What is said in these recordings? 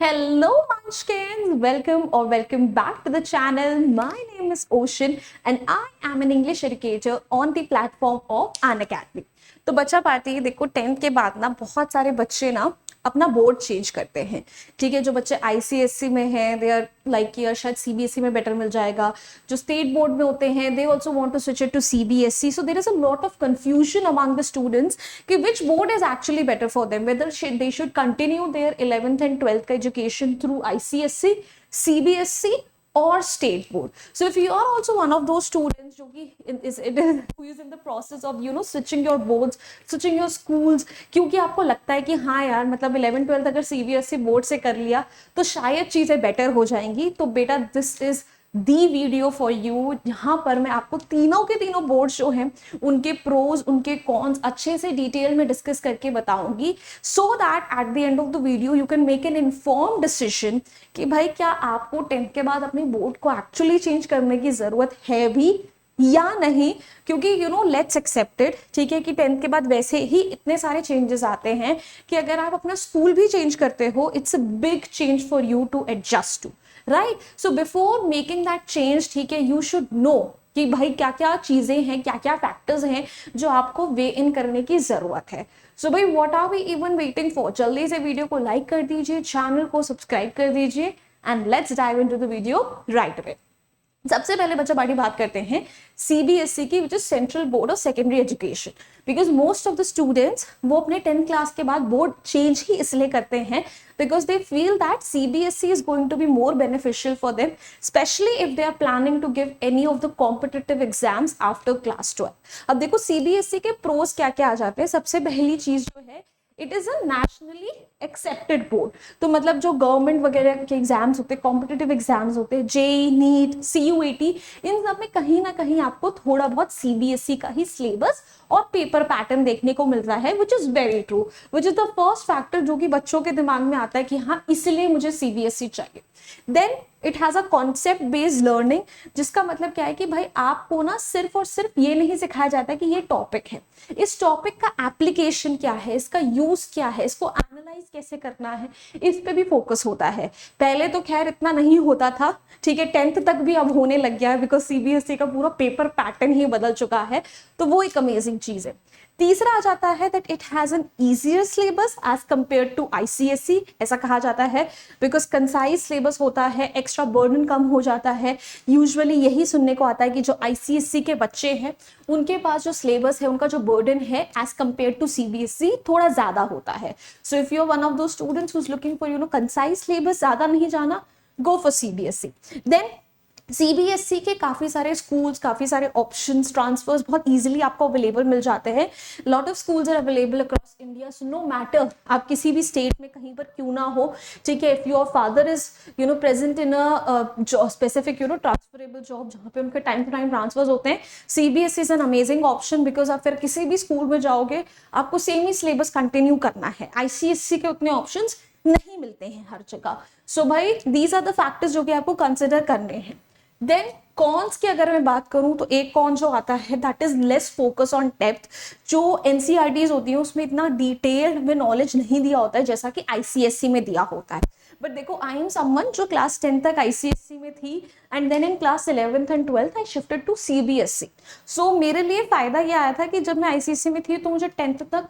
Hello Munchkins, welcome back to the channel. My name is Ocean and I am an English educator on the platform of Unacademy. तो बच्चा party देखो 10th के बाद ना बहुत सारे बच्चे ना अपना बोर्ड चेंज करते हैं। ठीक है, जो बच्चे आईसीएससी में हैं दे आर लाइक कि यार शायद सीबीएसई में बेटर मिल जाएगा। जो स्टेट बोर्ड में होते हैं they also want to switch it to CBSE, so there is a lot of confusion among the students कि which board is actually better for them, whether they should continue their 11th and 12th का education through ICSC, CBSE or state board. So if you are also one of those students who is in the process of switching your boards, switching your schools, क्योंकि आपको लगता है कि हाँ यार मतलब 11th-12th अगर सीबीएसई बोर्ड से कर लिया तो शायद चीजें बेटर हो जाएंगी, तो बेटा this is the video for you. यहाँ पर मैं आपको तीनों के तीनों बोर्ड जो हैं उनके प्रोज उनके कॉन्स अच्छे से डिटेल में डिस्कस करके बताऊंगी, so that at the end of the video you can make N inform decision कि भाई क्या आपको 10th के बाद अपने बोर्ड को एक्चुअली चेंज करने की जरूरत है भी या नहीं। क्योंकि लेट्स एक्सेप्टेड, ठीक है, कि 10th के बाद वैसे ही इतने सारे चेंजेस आते हैं कि अगर आप अपना स्कूल भी चेंज करते हो it's a big change for you to adjust to, right. So before making that change, ठीक है, यू शुड नो कि भाई क्या क्या चीजें हैं, क्या क्या फैक्टर्स हैं जो आपको वे इन करने की जरूरत है। सो भाई what are we even waiting for, जल्दी से वीडियो को लाइक कर दीजिए, चैनल को सब्सक्राइब कर दीजिए and let's dive into the video right away. सबसे पहले बच्चा बाटी बात करते हैं सीबीएसई की, which is central board of secondary education, because most of the students वो अपने 10th क्लास के बाद बोर्ड चेंज ही इसलिए करते हैं because they feel that CBSE is going to be more beneficial for them, especially if they are planning to give any of the competitive exams after class 12। अब देखो CBSE के pros क्या क्या आ जाते हैं। सबसे पहली चीज जो है, it is a nationally accepted board. तो मतलब जो गवर्नमेंट वगैरह के एग्जाम्स होते हैं, कॉम्पिटिटिव एग्जाम्स होते हैं, जेई, नीट, सीयूईटी, इन सब में कहीं ना कहीं आपको थोड़ा बहुत सीबीएसई का ही सिलेबस और पेपर पैटर्न देखने को मिल रहा है, which is very true, which is the first factor जो कि बच्चों के दिमाग में आता है कि हाँ इसलिए मुझे सीबीएसई चाहिए। Then it has a concept based learning, जिसका मतलब क्या है कि भाई आपको ना सिर्फ और सिर्फ ये नहीं सिखाया जाता है कि ये टॉपिक है, इस टॉपिक का एप्लीकेशन क्या है, इसका यूज क्या है, इसको एनालाइज कैसे करना है, इस पे भी फोकस होता है। पहले तो खैर इतना नहीं होता था, ठीक है, 10th तक भी अब होने लग गया है बिकॉज सीबीएसई का पूरा पेपर पैटर्न ही बदल चुका है, तो वो एक अमेजिंग चीज है। तीसरा आ जाता है that it has an easier syllabus as compare to ICSE, ऐसा कहा जाता है बिकॉज कंसाइज सिलेबस होता है, एक्स्ट्रा बर्डन कम हो जाता है। यूजुअली यही सुनने को आता है कि जो आईसीएसई के बच्चे हैं उनके पास जो सिलेबस है, उनका जो बर्डन है एज कंपेयर टू सीबीएसई थोड़ा ज्यादा होता है। So if you are one of those students who is looking for concise syllabus, ज्यादा नहीं जाना, go for CBSE. Then CBSE के काफी सारे स्कूल्स, काफी सारे ऑप्शंस, ट्रांसफर्स बहुत इजीली आपको अवेलेबल मिल जाते हैं। Lot of schools are available across India, so no matter आप किसी भी स्टेट में कहीं पर क्यों ना हो, ठीक है, if your father is present in a specific transferable job जहाँ पे उनके टाइम टू टाइम ट्रांसफर्स होते हैं, CBSE is an amazing option because आप फिर किसी भी स्कूल में जाओगे आपको सेम ही सिलेबस कंटिन्यू करना है। आईसीएसई के उतने ऑप्शंस नहीं मिलते हैं हर जगह। सो भाई दीज आर द फैक्टर्स जो कि आपको कंसिडर करने हैं। देन कॉन्स की अगर मैं बात करूं तो एक कॉन जो आता है that is less focus on depth. जो एनसीईआरटीज होती है उसमें इतना डिटेल्ड में नॉलेज नहीं दिया होता है जैसा कि आईसीएसई में दिया होता है। बट देखो आई एम समवन जो क्लास 10 तक आईसीएसई में थी and then in class 11th and 12th I shifted to CBSE. So मेरे लिए फायदा ये आया था कि जब मैं आईसीएसई में थी तो मुझे 10th तक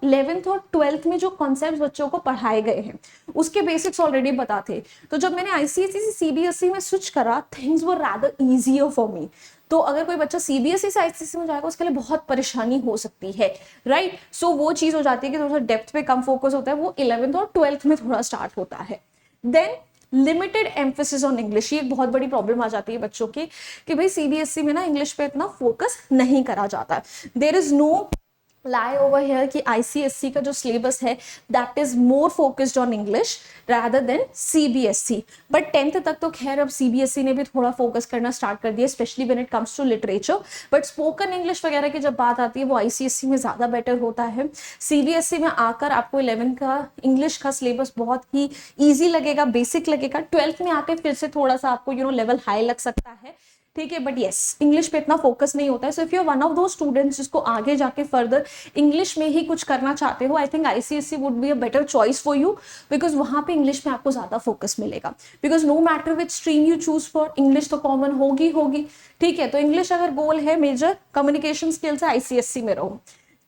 11th और 12th में जो कॉन्सेप्ट बच्चों को पढ़ाए गए हैं उसके बेसिक्स ऑलरेडी पता थे। तो जब मैंने आईसीएसई से सीबीएसई में स्विच करा, things were rather easier for me. तो अगर कोई बच्चा सीबीएसई से आईसीएसई में जाएगा उसके लिए बहुत परेशानी हो सकती है, राइट। सो वो चीज हो जाती है कि थोड़ा डेप्थ पे कम फोकस होता है, वो 11th और 12th में थोड़ा स्टार्ट होता है। Then limited emphasis on English, ये एक बहुत बड़ी प्रॉब्लम आ जाती है बच्चों की कि भाई सीबीएसई में ना इंग्लिश पे इतना फोकस नहीं करा जाता। There is no lie over here कि ICSE का जो सिलेबस है that is more focused on English rather than CBSE। But 10th तक तो खैर अब CBSE ने भी थोड़ा फोकस करना स्टार्ट कर दिया, specially when it comes to literature. But spoken English वगैरह की जब बात आती है वो ICSE में ज़्यादा बेटर होता है। CBSE में आकर आपको 11th का इंग्लिश का सिलेबस बहुत ही ईजी लगेगा, बेसिक लगेगा। 12th में आके फिर से थोड़ा सा आपको लेवल हाई लग सकता है, ठीक है, बट येस इंग्लिश पे इतना फोकस नहीं होता है. So if you are one of those students जिसको आगे जाके फर्दर इंग्लिश में ही कुछ करना चाहते हो, I think ICSE would be a better choice for you, because वहाँ पे इंग्लिश में आपको ज़्यादा फोकस मिलेगा. Because no matter which stream you choose for, English तो कॉमन होगी होगी. ठीक है, तो इंग्लिश अगर गोल है मेजर, कम्युनिकेशन स्किल्स है, आईसीएसई में रहो.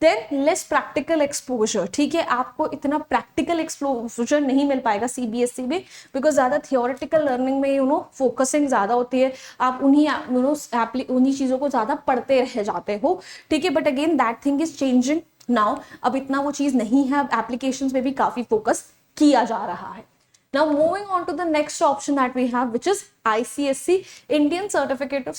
Then less practical exposure. ठीक है, आपको इतना प्रैक्टिकल एक्सपोजर नहीं मिल पाएगा सीबीएसई में, बिकॉज ज़्यादा थियोरेटिकल लर्निंग में फोकसिंग ज़्यादा होती है. आप उन्हीं चीज़ों को ज़्यादा पढ़ते रह जाते हो. ठीक है, but again that thing is changing now. अब इतना वो चीज़ नहीं है, अब एप्लीकेशन में भी काफ़ी फोकस किया जा रहा है. Now moving on to the next option that we have, which is ICSE, Indian Certificate of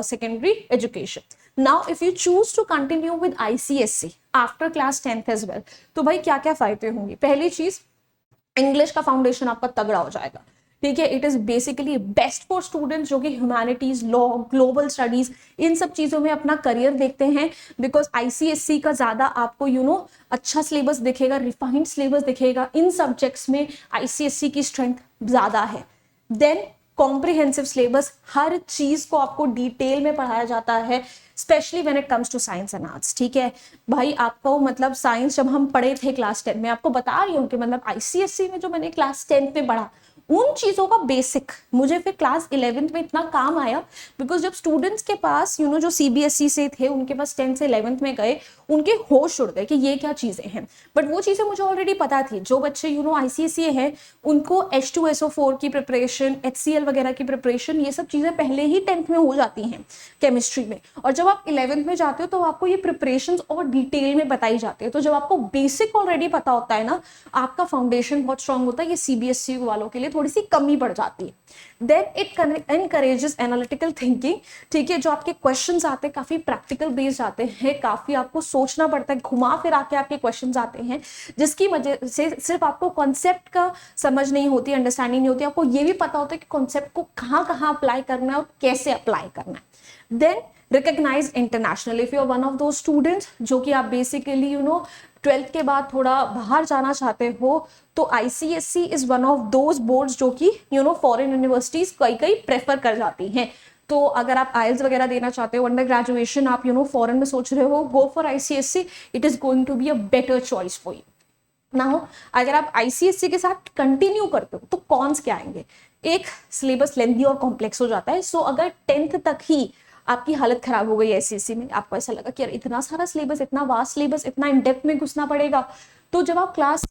Secondary Education. Now if you choose to continue with ICSE after class 10th as well, तो भाई क्या क्या फायदे होंगे. पहली चीज, English का foundation आपका तगड़ा हो जाएगा. ठीक है, it is basically best for students जो कि ह्यूमैनिटीज, लॉ, ग्लोबल स्टडीज, इन सब चीजों में अपना करियर देखते हैं. बिकॉज आईसीएसई का ज्यादा आपको अच्छा सिलेबस दिखेगा, रिफाइंड सिलेबस दिखेगा. इन सब्जेक्ट्स में आईसीएसई की स्ट्रेंथ ज्यादा है. देन कॉम्प्रिहेंसिव सिलेबस, हर चीज को आपको डिटेल में पढ़ाया जाता है, specially when it comes to science and arts. ठीक है भाई, आपको मतलब साइंस जब हम पढ़े थे क्लास 10 में, आपको बता रही हूँ कि मतलब आईसीएसई में जो मैंने क्लास 10 में पढ़ा, उन चीज़ों का बेसिक मुझे फिर क्लास 11th में इतना काम आया. बिकॉज जब स्टूडेंट्स के पास जो सीबीएसई से थे, उनके पास 10th से 11th में गए, उनके होश उड़ गए कि ये क्या चीज़ें हैं. बट वो चीज़ें मुझे ऑलरेडी पता थी. जो बच्चे आईसीएसई हैं, उनको H2SO4 की प्रिपरेशन, HCl वगैरह की प्रिपरेशन, ये सब चीज़ें पहले ही 10th में हो जाती हैं केमिस्ट्री में. और जब आप 11th में जाते हो तो आपको ये प्रिपरेशन और डिटेल में बताई जाती है. तो जब आपको बेसिक ऑलरेडी पता होता है ना, आपका फाउंडेशन बहुत स्ट्रांग होता है. ये सीबीएसई वालों के लिए थोड़ी सी कमी पड़ जाती है. Then it encourages analytical thinking. ठीक है, जो आपके क्वेश्चंस आते हैं काफी प्रैक्टिकल बेस्ड आते हैं, काफी आपको सोचना पड़ता है, घुमा फिरा के आपके क्वेश्चंस आते हैं, जिसकी वजह से सिर्फ आपको कॉन्सेप्ट का समझ नहीं होती, अंडरस्टैंडिंग नहीं होती, आपको ये भी पता होता है कि कॉन्सेप्ट को कहाँ कहाँ अप्लाई करना है और कैसे अप्लाई करना है. Then recognise international. If you are one of those students जो कि आप बेसिकली 12th के बाद थोड़ा बाहर जाना चाहते हो, तो ICSE is one of those boards जो कि फॉरेन यूनिवर्सिटीज कई प्रेफर कर जाती हैं. तो अगर आप आइल्स वगैरह देना चाहते हो, अंडर ग्रेजुएशन आप फॉरेन में सोच रहे हो, go for ICSE. It is going to be a better choice for you. Now अगर आप आईसीएसई के साथ कंटिन्यू करते हो तो कॉन्स क्या आएंगे. एक, सिलेबस लेंथी और कॉम्प्लेक्स हो जाता है. सो अगर 10th तक ही आपकी हालत खराब हो गई आईसीएसई में, आपको ऐसा लगा कि यार इतना सारा सिलेबस, इतना वास्ट सिलेबस, इतना इन डेप्थ में घुसना पड़ेगा, तो जब आप क्लास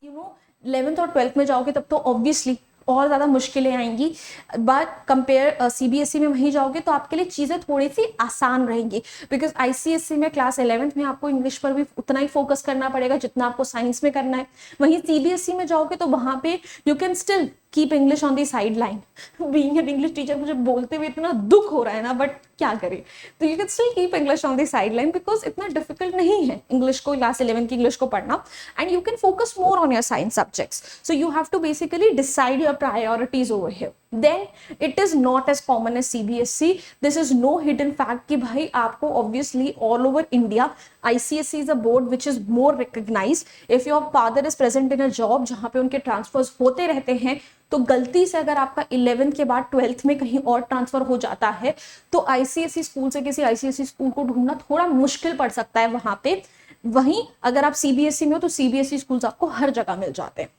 11th और 12th में जाओगे तब तो ऑब्वियसली और ज़्यादा मुश्किलें आएंगी. बट कंपेयर सीबीएसई में वहीं जाओगे तो आपके लिए चीज़ें थोड़ी सी आसान रहेंगी. बिकॉज आईसीएसई में क्लास 11th में आपको इंग्लिश पर भी उतना ही फोकस करना पड़ेगा जितना आपको साइंस में करना है. वहीं सीबीएसई में जाओगे तो वहाँ पे you can still keep English on the side line. Being an English teacher मुझे बोलते हुए इतना दुख हो रहा है ना, बट क्या करें. तो you can still keep English on the side line, because इतना डिफिकल्ट नहीं है इंग्लिश को, क्लास 11 की इंग्लिश को पढ़ना. And you can focus more on your science subjects. So you have to basically decide your priorities over here. Then it is not as common as CBSE. This is no hidden fact कि भाई आपको obviously all over India ICSE is a board which is more recognized. If your father is present in a job जहाँ पे उनके transverse होते रहते हैं, तो गलती से अगर आपका 11th के बाद 12th में कहीं और ट्रांसफर हो जाता है तो ICSE स्कूल से किसी ICSE स्कूल को ढूंढना थोड़ा मुश्किल पड़ सकता है वहां पे. वहीं अगर आप CBSE में हो तो CBSE स्कूल आपको हर जगह मिल जाते हैं.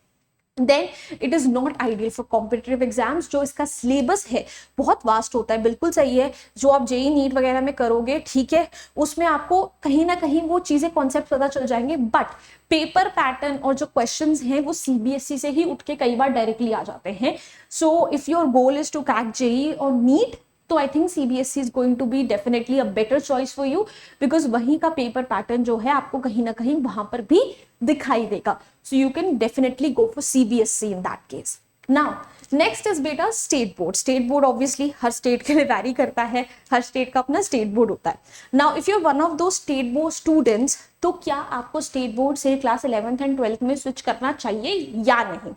Then it is not ideal for competitive exams. जो इसका सिलेबस है बहुत वास्ट होता है. बिल्कुल सही है, जो आप जेई नीट वगैरह में करोगे, ठीक है, उसमें आपको कहीं ना कहीं वो चीज़ें कॉन्सेप्ट पता चल जाएंगे. बट पेपर पैटर्न और जो क्वेश्चंस हैं वो सीबीएसई से ही उठ के कई बार डायरेक्टली आ जाते हैं. So if your goal is to crack JEE और नीट, तो I think CBSE is going to be definitely a better choice for you, because वहीं का पेपर पैटर्न जो है आपको कहीं ना कहीं वहां पर भी दिखाई देगा. So you can definitely go for CBSE in that case. Now next is बेटा state board. State board obviously हर स्टेट के लिए वैरी करता है, हर स्टेट का अपना स्टेट बोर्ड होता है. Now if you are one of those state board students, तो क्या आपको स्टेट बोर्ड से क्लास 11th एंड 12th में स्विच करना चाहिए या नहीं.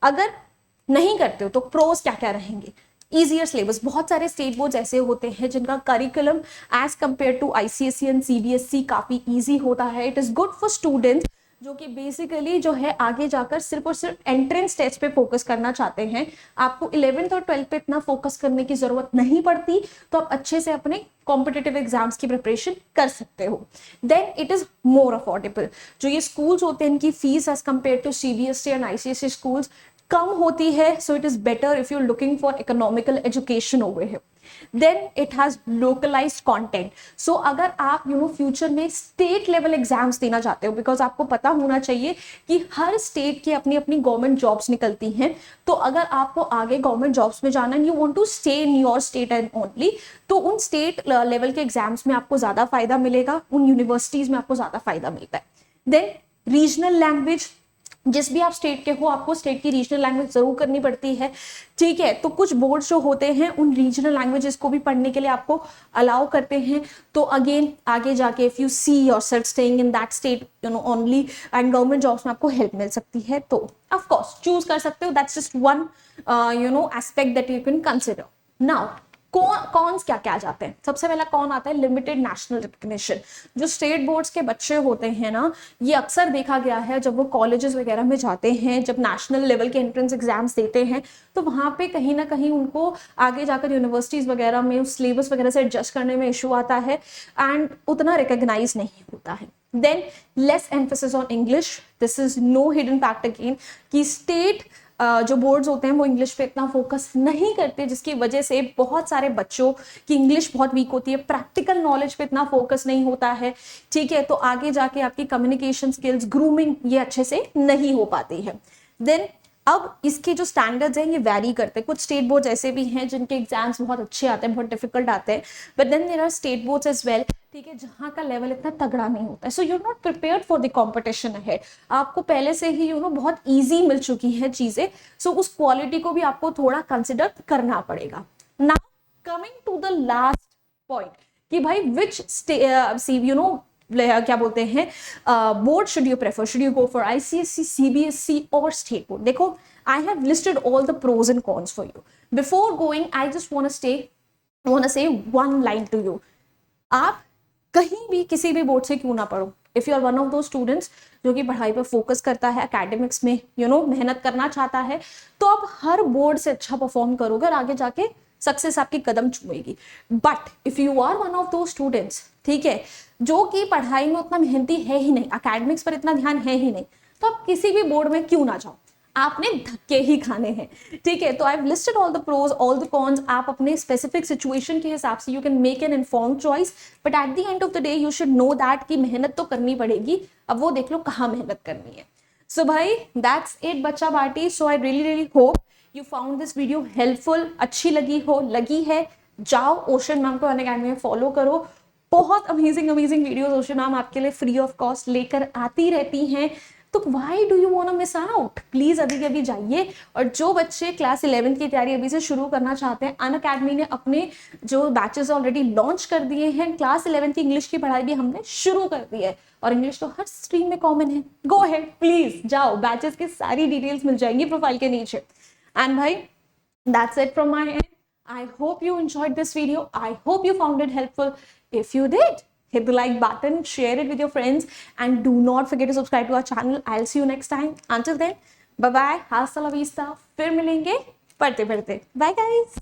अगर नहीं करते हो तो प्रोज क्या क्या रहेंगे. Easier syllabus. बहुत सारे स्टेट बोर्ड्स ऐसे होते हैं जिनका curriculum as compare to ICSE and CBSE काफी ईजी होता है. It is good for students जो कि बेसिकली जो है आगे जाकर सिर्फ और सिर्फ एंट्रेंस टेस्ट पे फोकस करना चाहते हैं। आपको 11th और 12th पे इतना फोकस करने की जरूरत नहीं पड़ती, तो आप अच्छे से अपने कॉम्पिटिटिव एग्जाम्स की प्रिपरेशन कर सकते हो। Then it is more affordable. जो ये स्कूल्स होते हैं इनकी fees as compare to CBSE and ICSE schools कम होती है, so it is better if you are looking for economical education over here. Then it has localised content. So अगर आप फ्यूचर में स्टेट लेवल एग्जाम्स देना चाहते हो, because आपको पता होना चाहिए कि हर स्टेट की अपनी अपनी गवर्नमेंट जॉब्स निकलती हैं, तो अगर आपको आगे गवर्नमेंट जॉब्स में जाना है, you want to stay in your state and only, तो उन स्टेट लेवल के एग्जाम्स में आपको ज्यादा फायदा मिलेगा, उन यूनिवर्सिटीज में आपको ज्यादा फायदा मिलता है। देन रीजनल लैंग्वेज, जिस भी आप स्टेट के हो आपको स्टेट की रीजनल लैंग्वेज जरूर करनी पड़ती है, ठीक है। तो कुछ बोर्ड जो होते हैं उन रीजनल लैंग्वेजेस को भी पढ़ने के लिए आपको अलाउ करते हैं। तो अगेन आगे जाके if you see yourself staying in that state only and government jobs में आपको हेल्प मिल सकती है, तो ऑफ कोर्स चूज कर सकते हो। That's just one aspect that you can consider. Now cons क्या क्या आ जाते हैं। सबसे पहला कौन आता है, लिमिटेड नेशनल रिकग्निशन। जो स्टेट बोर्ड्स के बच्चे होते हैं ना, ये अक्सर देखा गया है जब वो कॉलेजेस वगैरह में जाते हैं, जब नेशनल लेवल के एंट्रेंस एग्जाम्स देते हैं, तो वहाँ पे कहीं ना कहीं उनको आगे जाकर यूनिवर्सिटीज वगैरह में उस सिलेबस वगैरह से एडजस्ट करने में इशू आता है एंड उतना रिकग्नाइज नहीं होता है। Then less emphasis on English, this is no hidden fact again, कि स्टेट जो बोर्ड्स होते हैं वो इंग्लिश पे इतना फोकस नहीं करते, जिसकी वजह से बहुत सारे बच्चों की इंग्लिश बहुत वीक होती है, प्रैक्टिकल नॉलेज पे इतना फोकस नहीं होता है, ठीक है। तो आगे जाके आपकी कम्युनिकेशन स्किल्स, ग्रूमिंग, ये अच्छे से नहीं हो पाती है। देन अब इसके जो स्टैंडर्ड्स हैं ये वैरी करते हैं। कुछ स्टेट बोर्ड्स ऐसे भी हैं जिनके एग्जाम्स बहुत अच्छे आते हैं, बहुत डिफिकल्ट आते हैं, but then there are state boards as well, ठीक है, जहाँ का लेवल इतना तगड़ा नहीं होता है। So you are not prepared for the competition ahead. आपको पहले से ही बहुत ईजी मिल चुकी है चीजें, सो उस क्वालिटी को भी आपको थोड़ा कंसिडर करना पड़ेगा। Now coming to the last point कि भाई विच क्या बोलते हैं board should you prefer, should you go for ICSE, CBSE और स्टेट बोर्ड। देखो, I have listed all the pros and cons for you. Before going I just want to say one line to you. आप कहीं भी किसी भी board से क्यों ना पढ़ो, if you are one of those students जो कि पढ़ाई पर फोकस करता है, एकेडमिक्स में मेहनत करना चाहता है, तो आप हर बोर्ड से अच्छा परफॉर्म करोगे और आगे जाके सक्सेस आपकी कदम छुएगी। But if you are one of those students, ठीक है, जो कि पढ़ाई में उतना मेहनती है ही नहीं, एकेडमिक्स पर इतना ध्यान है ही नहीं, तो आप किसी भी बोर्ड में क्यों ना जाओ, आपने धक्के ही खाने हैं, ठीक है। तो I have listed all the pros all the cons. आप अपने स्पेसिफिक सिचुएशन के हिसाब से you can make an informed choice, but at the end of the day you should know that कि मेहनत तो करनी पड़ेगी। अब वो देख लो कहाँ मेहनत करनी है। सो भाई दैट्स इट बच्चा party. So I really hope you found this video helpful. अच्छी लगी है, जाओ ओशन मैम को अनअकैडमी में फॉलो करो। बहुत अमेजिंग वीडियोस ओशन मैम आपके लिए फ्री ऑफ कॉस्ट लेकर आती रहती हैं, तो why do you want to miss out. Please अभी के अभी जाइए। और जो बच्चे क्लास 11 की तैयारी अभी से शुरू करना चाहते हैं, अनअकैडमी ने अपने जो बैचेस ऑलरेडी लॉन्च कर दिए हैं। क्लास 11 की इंग्लिश की पढ़ाई भी हमने शुरू कर दी है, और इंग्लिश तो हर स्ट्रीम में कॉमन है। गो अहेड, प्लीज जाओ, बैचेस की सारी डिटेल्स मिल जाएंगी प्रोफाइल के नीचे। एंड भाई that's it from my end. I hope you enjoyed this video. I hope you found it helpful. If you did, hit the like button, share it with your friends, and do not forget to subscribe to our channel. I'll see you next time. Until then, bye bye, hasta la vista. फिर मिलेंगे पढ़ते पढ़ते। Bye guys.